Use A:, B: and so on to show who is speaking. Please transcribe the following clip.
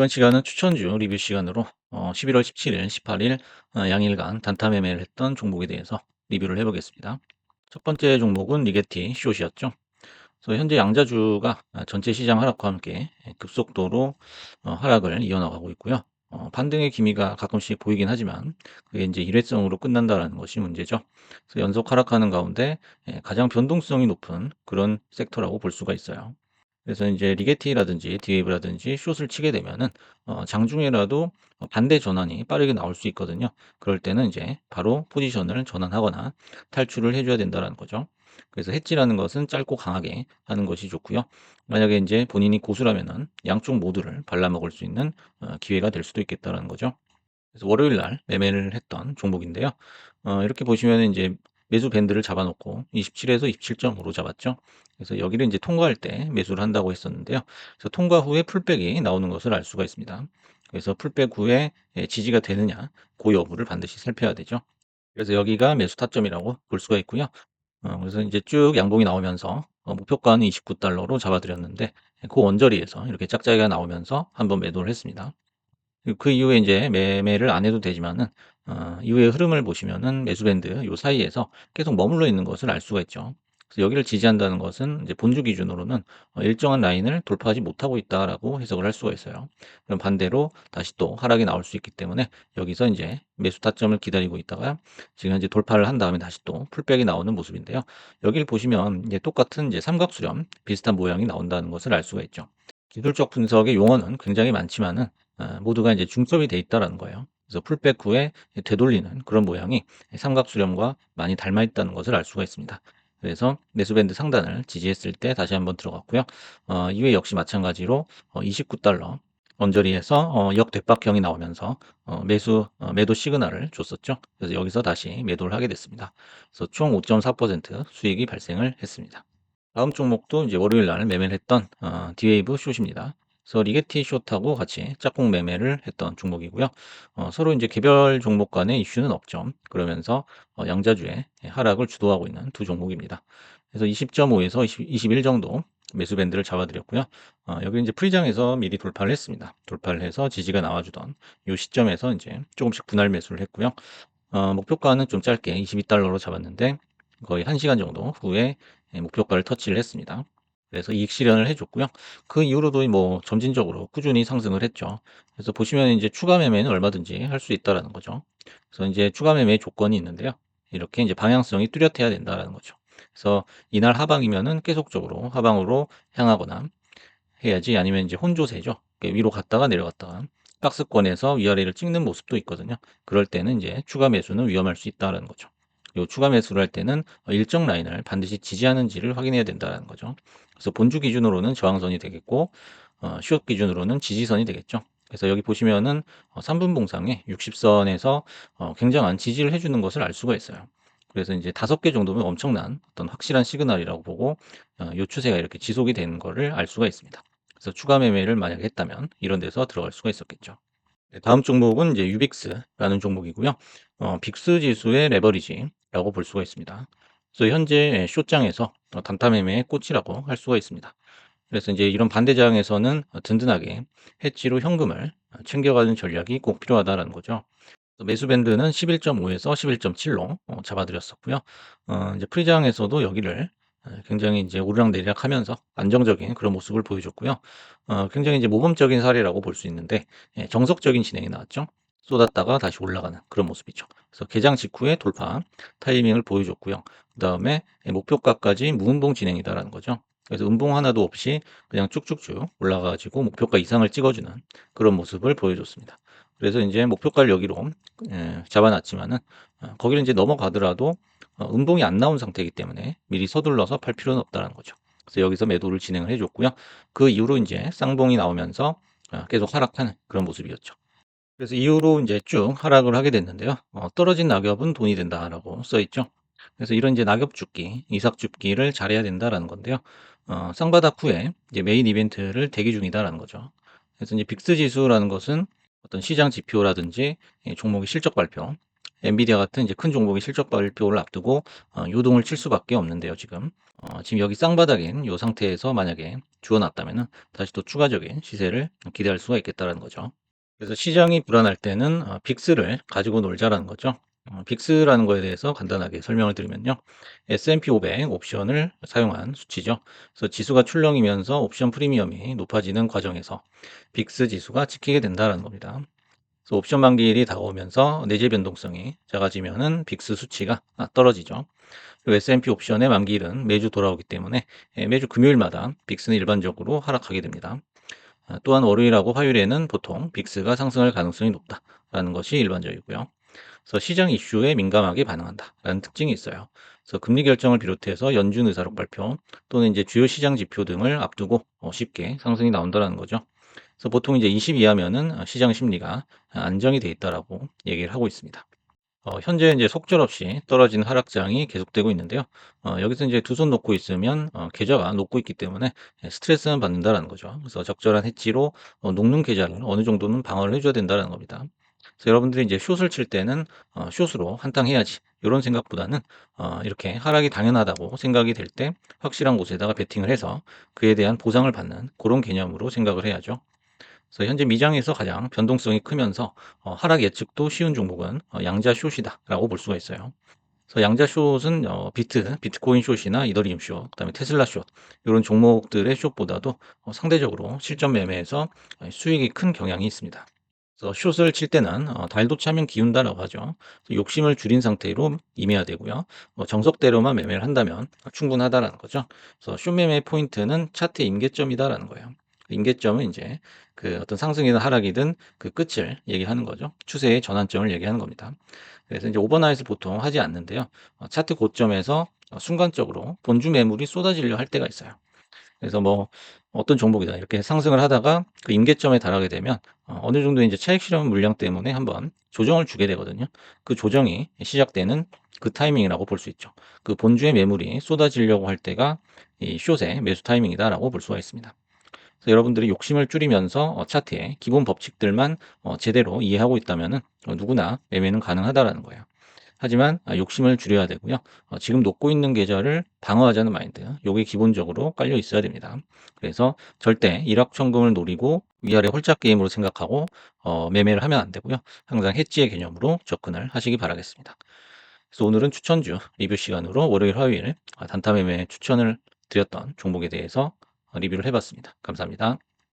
A: 이번 시간은 추천주 리뷰 시간으로 11월 17일, 18일 양일간 단타 매매를 했던 종목에 대해서 리뷰를 해보겠습니다. 첫 번째 종목은 리게티 숏이었죠. 그래서 현재 양자주가 전체 시장 하락과 함께 급속도로 하락을 이어나가고 있고요. 반등의 기미가 가끔씩 보이긴 하지만 그게 이제 일회성으로 끝난다는 것이 문제죠. 그래서 연속 하락하는 가운데 가장 변동성이 높은 그런 섹터라고 볼 수가 있어요. 그래서 이제 리게티라든지 디웨이브라든지 숏을 치게 되면은 장중에라도 반대 전환이 빠르게 나올 수 있거든요. 그럴 때는 이제 바로 포지션을 전환하거나 탈출을 해 줘야 된다라는 거죠. 그래서 해지라는 것은 짧고 강하게 하는 것이 좋고요. 만약에 인제 본인이 고수라면은 양쪽 모두를 발라먹을 수 있는 기회가 될 수도 있겠다라는 거죠. 그래서 월요일 날 매매를 했던 종목인데요. 이렇게 보시면은 인제 매수 밴드를 잡아 놓고 27 에서 27.5로 잡았죠. 그래서 여기를 인제 통과할 때 매수를 한다고 했었는데요. 그래서 통과 후에 풀백이 나오는 것을 알 수가 있습니다. 그래서 풀백 후에 지지가 되느냐 고 여부를 반드시 살펴야 되죠. 그래서 여기가 매수 타점이라고 볼 수가 있고요. 그래서 인제 쭉 양봉이 나오면서 목표가는 29달러로 잡아 드렸는데 그 원저리에서 이렇게 짝짝이가 나오면서 한번 매도를 했습니다. 그 이후에 인제 매매를 안 해도 되지만은 이후의 흐름을 보시면은 매수 밴드 요 사이에서 계속 머물러 있는 것을 알 수가 있죠. 그래서 여기를 지지한다는 것은 이제 본주 기준으로는 '일정한 라인을 돌파하지 못하고 있다.'라고 해석을 할 수가 있어요. 그럼 반대로 다시 또 하락이 나올 수 있기 때문에 여기서 인제 매수 타점을 기다리고 있다가 지금 현재 돌파를 한 다음에 다시 또 풀백이 나오는 모습인데요. 여기를 보시면 이제 똑같은 이제 삼각수렴 비슷한 모양이 나온다는 것을 알 수가 있죠. 기술적 분석의 용어는 굉장히 많지만은 모두가 이제 중첩이 돼 있다라는 거예요. 그래서 풀백 후에 되돌리는 그런 모양이 삼각수렴과 많이 닮아 있다는 것을 알 수가 있습니다. 그래서 매수밴드 상단을 지지했을 때 다시 한번 들어갔고요. 이후에 역시 마찬가지로 29달러 언저리에서 역대박형이 나오면서 매도 시그널을 줬었죠. 그래서 여기서 다시 매도를 하게 됐습니다. 그래서 총 5.4% 수익이 발생을 했습니다. 다음 종목도 이제 월요일 날 매매를 했던 디웨이브 숏입니다. 그래서 리게티 숏하고 같이 짝꿍 매매를 했던 종목이고요. 서로 이제 개별 종목 간의 이슈는 없죠. 그러면서 양자주의 하락을 주도하고 있는 두 종목입니다. 그래서 20.5에서 21 정도 매수 밴드를 잡아드렸고요. 여기 이제 프리장에서 미리 돌파를 했습니다. 돌파를 해서 지지가 나와주던 이 시점에서 이제 조금씩 분할 매수를 했고요. 목표가는 좀 짧게 22달러로 잡았는데 거의 1시간 정도 후에 목표가를 터치를 했습니다. 그래서 이익 실현을 해 줬고요. 그 이후로도 뭐 점진적으로 꾸준히 상승을 했죠. 그래서 보시면 이제 추가 매매는 얼마든지 할 수 있다라는 거죠. 그래서 이제 추가 매매의 조건이 있는데요. 이렇게 이제 방향성이 뚜렷해야 된다라는 거죠. 그래서 이날 하방이면은 계속적으로 하방으로 향하거나 해야지 아니면 이제 혼조세죠. 위로 갔다가 내려갔다가 박스권에서 위아래를 찍는 모습도 있거든요. 그럴 때는 이제 추가 매수는 위험할 수 있다라는 거죠. 요 추가 매수를 할 때는 일정 라인을 반드시 지지하는지를 확인해야 된다는 거죠. 그래서 본주 기준으로는 저항선이 되겠고 숏 기준으로는 지지선이 되겠죠. 그래서 여기 보시면은 3분 봉상에 60선에서 굉장한 지지를 해주는 것을 알 수가 있어요. 그래서 이제 5개 정도면 엄청난 어떤 확실한 시그널이라고 보고 요 추세가 이렇게 지속이 되는 거를 알 수가 있습니다. 그래서 추가 매매를 만약에 했다면 이런 데서 들어갈 수가 있었겠죠. 네, 다음 종목은 이제 유빅스라는 종목이고요. 빅스 지수의 레버리지라고 볼 수가 있습니다. 그래서 현재 숏장에서 단타 매매의 꽃이라고 할 수가 있습니다. 그래서 이제 이런 반대장에서는 든든하게 해지로 현금을 챙겨가는 전략이 꼭 필요하다라는 거죠. 매수 밴드는 11.5에서 11.7로 잡아드렸었고요. 이제 프리장에서도 여기를 굉장히 이제 오르락내리락 하면서 안정적인 그런 모습을 보여줬고요. 굉장히 이제 모범적인 사례라고 볼 수 있는데 정석적인 진행이 나왔죠. 쏟았다가 다시 올라가는 그런 모습이죠. 그래서 개장 직후에 돌파 타이밍을 보여줬고요. 그다음에 목표가까지 무음봉 진행이다라는 거죠. 그래서 음봉 하나도 없이 그냥 쭉쭉쭉 올라가 가지고 목표가 이상을 찍어주는 그런 모습을 보여줬습니다. 그래서 인제 목표가를 여기로 잡아 놨지만은 거기를 인제 넘어가더라도 음봉이 안 나온 상태이기 때문에 미리 서둘러서 팔 필요는 없다는 거죠. 그래서 여기서 매도를 진행을 해 줬고요. 그 이후로 인제 쌍봉이 나오면서 계속 하락하는 그런 모습이었죠. 그래서 이후로 인제 쭉 하락을 하게 됐는데요. "떨어진 낙엽은 돈이 된다."라고 써 있죠. 그래서 이런 이제 낙엽 줍기, 이삭 줍기를 잘해야 된다라는 건데요. 쌍바닥 후에 이제 메인 이벤트를 대기 중이다라는 거죠. 그래서 이제 빅스 지수라는 것은 어떤 시장 지표라든지 종목의 실적 발표, 엔비디아 같은 이제 큰 종목이 실적 발표를 앞두고 요동을 칠 수밖에 없는데요, 지금. 지금 여기 쌍바닥인 요 상태에서 만약에 주어 놨다면은 다시 또 추가적인 시세를 기대할 수가 있겠다라는 거죠. 그래서 시장이 불안할 때는 빅스를 가지고 놀자라는 거죠. 빅스라는 거에 대해서 간단하게 설명을 드리면요. S&P 500 옵션을 사용한 수치죠. 그래서 지수가 출렁이면서 옵션 프리미엄이 높아지는 과정에서 빅스 지수가 지키게 된다는 겁니다. 그래서 옵션 만기일이 다가오면서 내재 변동성이 작아지면은 빅스 수치가 떨어지죠. 그리고 S&P 옵션의 만기일은 매주 돌아오기 때문에 매주 금요일마다 빅스는 일반적으로 하락하게 됩니다. 또한 월요일하고 화요일에는 보통 빅스가 상승할 가능성이 높다라는 것이 일반적이고요. 그래서 시장 이슈에 민감하게 반응한다라는 특징이 있어요. 그래서 금리 결정을 비롯해서 연준 의사록 발표 또는 이제 주요 시장 지표 등을 앞두고 쉽게 상승이 나온다는 거죠. 그래서 보통 이제 20 이하면은 시장 심리가 안정이 돼 있다라고 얘기를 하고 있습니다. 현재 이제 속절없이 떨어진 하락장이 계속되고 있는데요. 여기서 이제 두 손 놓고 있으면 계좌가 녹고 있기 때문에 스트레스는 받는다라는 거죠. 그래서 적절한 해지로 녹는 계좌를 어느 정도는 방어를 해줘야 된다는 겁니다. 그래서 여러분들이 이제 숏을 칠 때는 숏으로 한탕 해야지 이런 생각보다는 이렇게 하락이 당연하다고 생각이 될 때 확실한 곳에다가 베팅을 해서 그에 대한 보상을 받는 그런 개념으로 생각을 해야죠. 그래서 현재 미장에서 가장 변동성이 크면서 하락 예측도 쉬운 종목은 양자 숏이다라고 볼 수가 있어요. 그래서 양자 숏은 비트코인 숏이나 이더리움 숏, 그다음에 테슬라 숏 이런 종목들의 숏보다도 상대적으로 실전 매매에서 수익이 큰 경향이 있습니다. 그래서 숏을 칠 때는 달도 차면 기운다라고 하죠. 욕심을 줄인 상태로 임해야 되고요. 정석대로만 매매를 한다면 충분하다라는 거죠. 그래서 숏 매매 포인트는 차트 임계점이다라는 거예요. 임계점은 이제 그 어떤 상승이든 하락이든 그 끝을 얘기하는 거죠. 추세의 전환점을 얘기하는 겁니다. 그래서 이제 오버나잇을 보통 하지 않는데요. 차트 고점에서 순간적으로 본주 매물이 쏟아지려 할 때가 있어요. 그래서 뭐 어떤 종목이다 이렇게 상승을 하다가 그 임계점에 달하게 되면 어느 정도 이제 차익 실현 물량 때문에 한번 조정을 주게 되거든요. 그 조정이 시작되는 그 타이밍이라고 볼 수 있죠. 그 본주의 매물이 쏟아지려고 할 때가 이 숏의 매수 타이밍이다라고 볼 수가 있습니다. 그래서 여러분들이 욕심을 줄이면서 차트의 기본 법칙들만 제대로 이해하고 있다면은 누구나 매매는 가능하다라는 거예요. 하지만 욕심을 줄여야 되고요. 지금 놓고 있는 계좌를 방어하자는 마인드, 요게 기본적으로 깔려 있어야 됩니다. 그래서 절대 일확천금을 노리고 위아래 홀짝 게임으로 생각하고 매매를 하면 안 되고요. 항상 해지의 개념으로 접근을 하시기 바라겠습니다. 그래서 오늘은 추천주 리뷰 시간으로 월요일, 화요일 단타 매매 추천을 드렸던 종목에 대해서 리뷰를 해봤습니다. 감사합니다.